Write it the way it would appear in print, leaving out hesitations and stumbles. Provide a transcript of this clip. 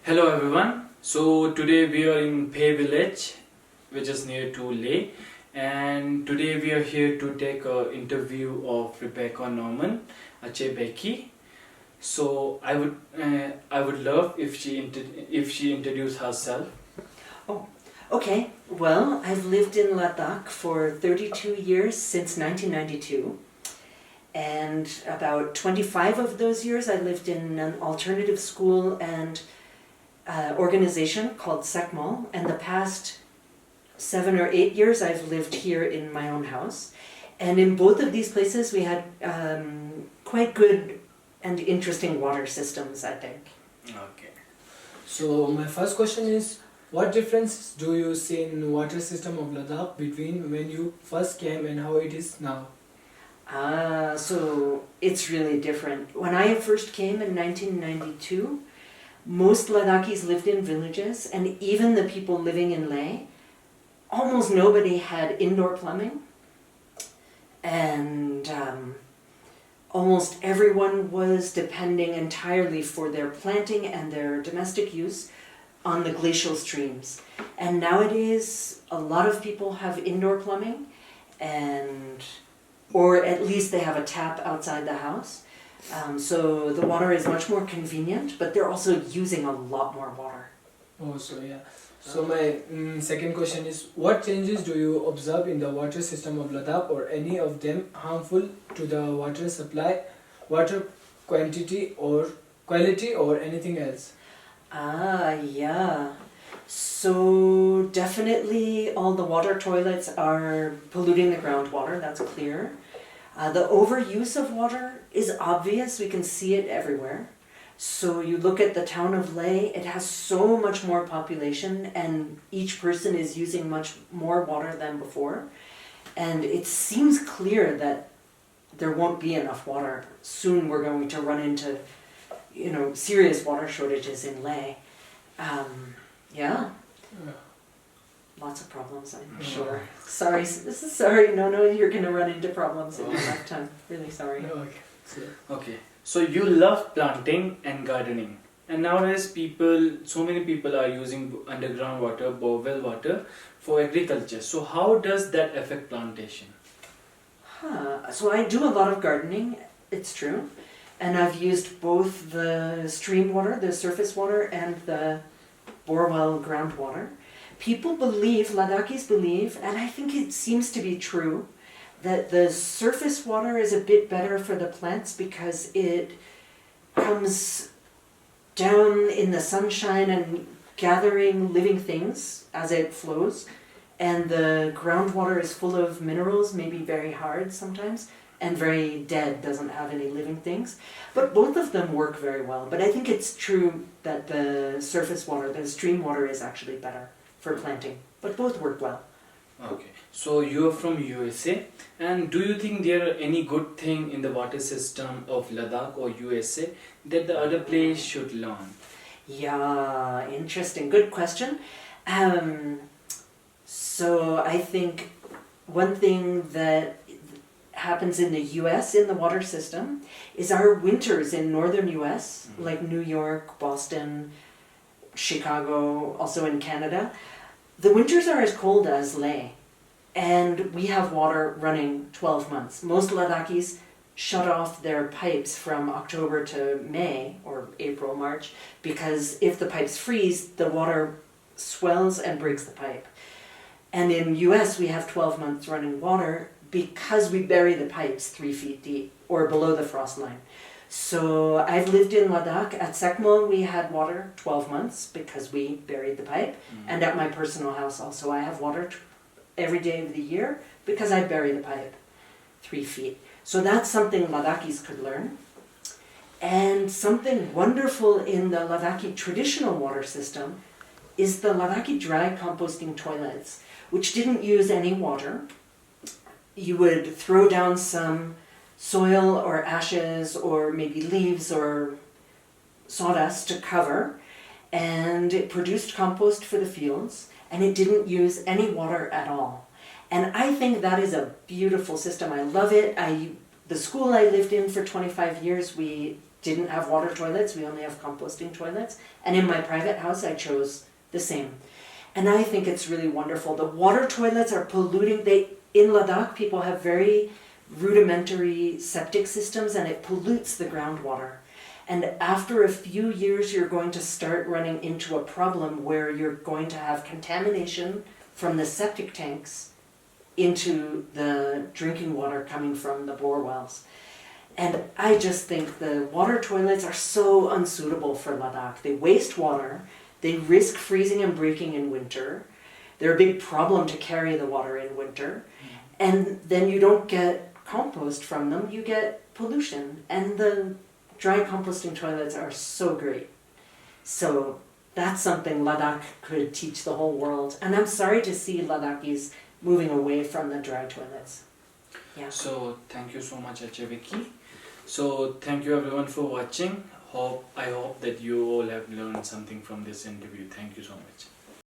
Hello everyone. So today we are in Pay Village, which is near to Leh, and today we are here to take an interview of Rebecca Norman, achy Becky. So I would love if she introduced herself. Oh, okay. Well, I've lived in Ladakh for 32 years since 1992. And about 25 of those years I lived in an alternative school and organization called SECMAL. And the past 7 or 8 years I've lived here in my own house. And in both of these places we had quite good and interesting water systems, I think. Okay. So my first question is, what difference do you see in water system of Ladakh between when you first came and how it is now? So it's really different. When I first came in 1992, most Ladakhis lived in villages, and even the people living in Leh, almost nobody had indoor plumbing, and almost everyone was depending entirely for their planting and their domestic use on the glacial streams. And nowadays, a lot of people have indoor plumbing, or at least they have a tap outside the house. So the water is much more convenient, but they're also using a lot more water. Oh, so yeah. So my second question is, what changes do you observe in the water system of Ladakh, or any of them harmful to the water supply, water quantity or quality, or anything else? Yeah. So definitely all the water toilets are polluting the groundwater, that's clear. The overuse of water is obvious, we can see it everywhere. So you look at the town of Leh, it has so much more population and each person is using much more water than before. And it seems clear that there won't be enough water. Soon we're going to run into, serious water shortages in Leh. Yeah. Lots of problems, I'm sure. Sorry, no, you're going to run into problems in your lifetime. Really sorry. Okay. So you love planting and gardening, and nowadays so many people are using underground water, borewell water for agriculture. So how does that affect plantation? So I do a lot of gardening, it's true. And I've used both the stream water, the surface water, and the borewell groundwater. Ladakhis believe, and I think it seems to be true, that the surface water is a bit better for the plants because it comes down in the sunshine and gathering living things as it flows. And the groundwater is full of minerals, maybe very hard sometimes, and very dead, doesn't have any living things. But both of them work very well. But I think it's true that the surface water, the stream water, is actually better for planting. But both work well. Okay. So you are from USA, and do you think there are any good thing in the water system of Ladakh or USA that the other place should learn? Yeah, interesting. Good question. So I think one thing that happens in the US in the water system is our winters in northern US, like New York, Boston, Chicago, also in Canada, the winters are as cold as Leh, and we have water running 12 months. Most Ladakhis shut off their pipes from October to May, or April, March, because if the pipes freeze, the water swells and breaks the pipe. And in US we have 12 months running water because we bury the pipes 3 feet deep, or below the frost line. So I've lived in Ladakh. At SECMAL we had water 12 months because we buried the pipe. And at my personal house also I have water every day of the year because I bury the pipe 3 feet. So that's something Ladakhis could learn. And something wonderful in the Ladakhi traditional water system is the Ladakhi dry composting toilets, which didn't use any water. You would throw down some soil or ashes or maybe leaves or sawdust to cover, and it produced compost for the fields, and it didn't use any water at all. And I think that is a beautiful system. I love it. The school I lived in for 25 years, we didn't have water toilets, we only have composting toilets. And in my private house, I chose the same. And I think it's really wonderful. The water toilets are polluting. In Ladakh, people have very rudimentary septic systems and it pollutes the groundwater. And after a few years, you're going to start running into a problem where you're going to have contamination from the septic tanks into the drinking water coming from the bore wells. And I just think the water toilets are so unsuitable for Ladakh. They waste water, they risk freezing and breaking in winter, they're a big problem to carry the water in winter, and then you don't get compost from them, you get pollution. And the dry composting toilets are so great. So that's something Ladakh could teach the whole world. And I'm sorry to see Ladakhis moving away from the dry toilets. Yeah. So thank you so much, achy, Becky. So thank you everyone for watching. I hope that you all have learned something from this interview. Thank you so much.